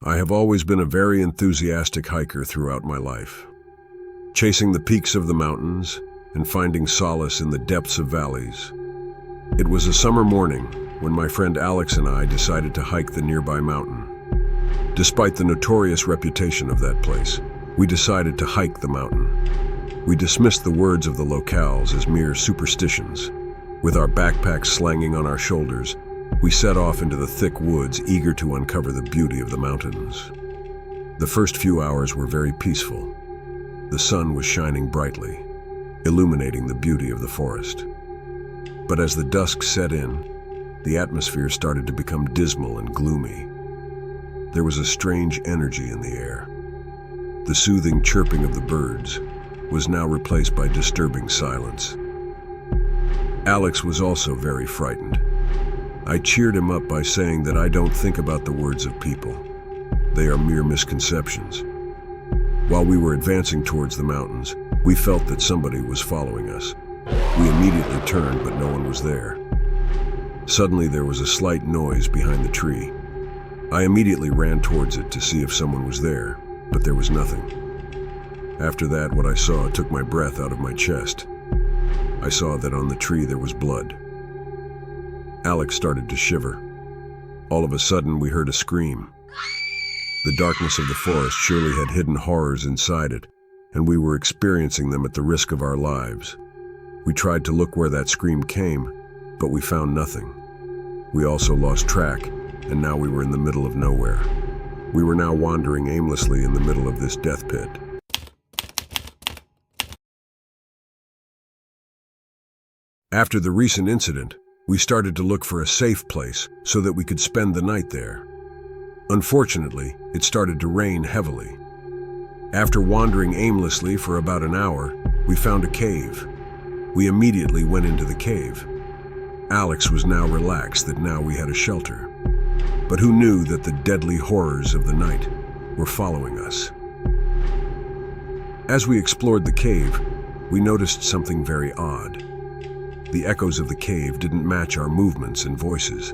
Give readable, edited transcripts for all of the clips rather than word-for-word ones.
I have always been a very enthusiastic hiker throughout my life, chasing the peaks of the mountains and finding solace in the depths of valleys. It was a summer morning when my friend Alex and I decided to hike the nearby mountain. Despite the notorious reputation of that place, we decided to hike the mountain. We dismissed the words of the locales as mere superstitions. With our backpacks slanging on our shoulders, we set off into the thick woods, eager to uncover the beauty of the mountains. The first few hours were very peaceful. The sun was shining brightly, illuminating the beauty of the forest. But as the dusk set in, the atmosphere started to become dismal and gloomy. There was a strange energy in the air. The soothing chirping of the birds was now replaced by disturbing silence. Alex was also very frightened. I cheered him up by saying that I don't think about the words of people. They are mere misconceptions. While we were advancing towards the mountains, we felt that somebody was following us. We immediately turned, but no one was there. Suddenly, there was a slight noise behind the tree. I immediately ran towards it to see if someone was there, but there was nothing. After that, what I saw took my breath out of my chest. I saw that on the tree there was blood. Alex started to shiver. All of a sudden, we heard a scream. The darkness of the forest surely had hidden horrors inside it, and we were experiencing them at the risk of our lives. We tried to look where that scream came, but we found nothing. We also lost track, and now we were in the middle of nowhere. We were now wandering aimlessly in the middle of this death pit. After the recent incident, we started to look for a safe place so that we could spend the night there. Unfortunately, it started to rain heavily. After wandering aimlessly for about an hour, we found a cave. We immediately went into the cave. Alex was now relaxed that now we had a shelter. But who knew that the deadly horrors of the night were following us? As we explored the cave, we noticed something very odd. The echoes of the cave didn't match our movements and voices.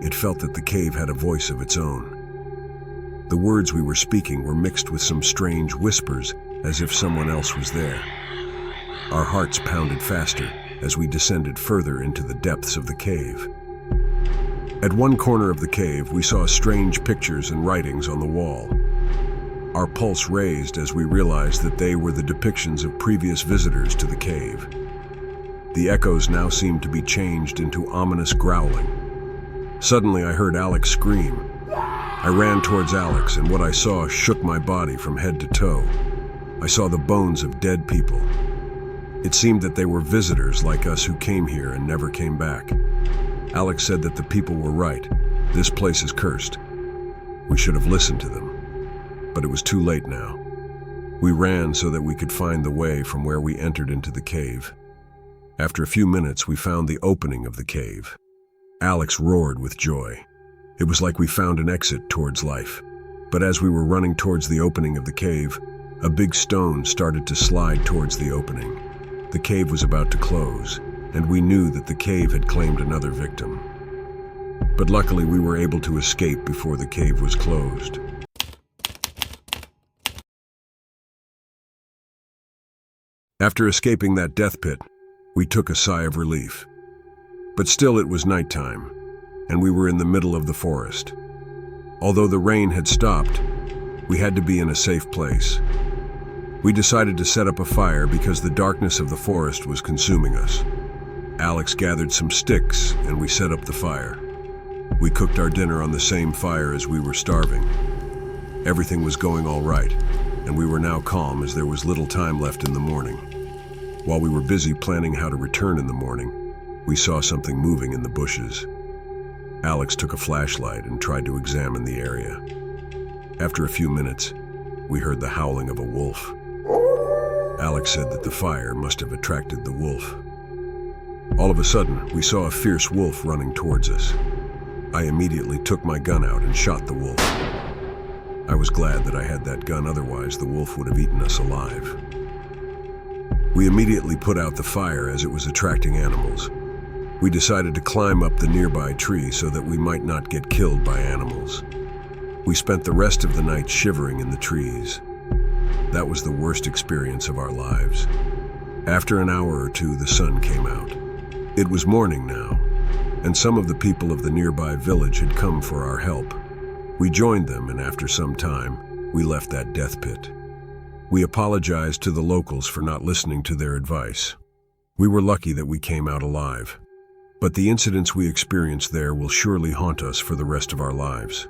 It felt that the cave had a voice of its own. The words we were speaking were mixed with some strange whispers, as if someone else was there. Our hearts pounded faster as we descended further into the depths of the cave. At one corner of the cave, we saw strange pictures and writings on the wall. Our pulse raised as we realized that they were the depictions of previous visitors to the cave. The echoes now seemed to be changed into ominous growling. Suddenly, I heard Alex scream. I ran towards Alex, and what I saw shook my body from head to toe. I saw the bones of dead people. It seemed that they were visitors like us who came here and never came back. Alex said that the people were right. This place is cursed. We should have listened to them. But it was too late now. We ran so that we could find the way from where we entered into the cave. After a few minutes, we found the opening of the cave. Alex roared with joy. It was like we found an exit towards life. But as we were running towards the opening of the cave, a big stone started to slide towards the opening. The cave was about to close, and we knew that the cave had claimed another victim. But luckily, we were able to escape before the cave was closed. After escaping that death pit, we took a sigh of relief. But still it was nighttime, and we were in the middle of the forest. Although the rain had stopped, we had to be in a safe place. We decided to set up a fire because the darkness of the forest was consuming us. Alex gathered some sticks, and we set up the fire. We cooked our dinner on the same fire as we were starving. Everything was going all right, and we were now calm as there was little time left in the morning. While we were busy planning how to return in the morning, we saw something moving in the bushes. Alex took a flashlight and tried to examine the area. After a few minutes, we heard the howling of a wolf. Alex said that the fire must have attracted the wolf. All of a sudden, we saw a fierce wolf running towards us. I immediately took my gun out and shot the wolf. I was glad that I had that gun, otherwise the wolf would have eaten us alive. We immediately put out the fire as it was attracting animals. We decided to climb up the nearby tree so that we might not get killed by animals. We spent the rest of the night shivering in the trees. That was the worst experience of our lives. After an hour or two, the sun came out. It was morning now, and some of the people of the nearby village had come for our help. We joined them, and after some time, we left that death pit. We apologized to the locals for not listening to their advice. We were lucky that we came out alive. But the incidents we experienced there will surely haunt us for the rest of our lives.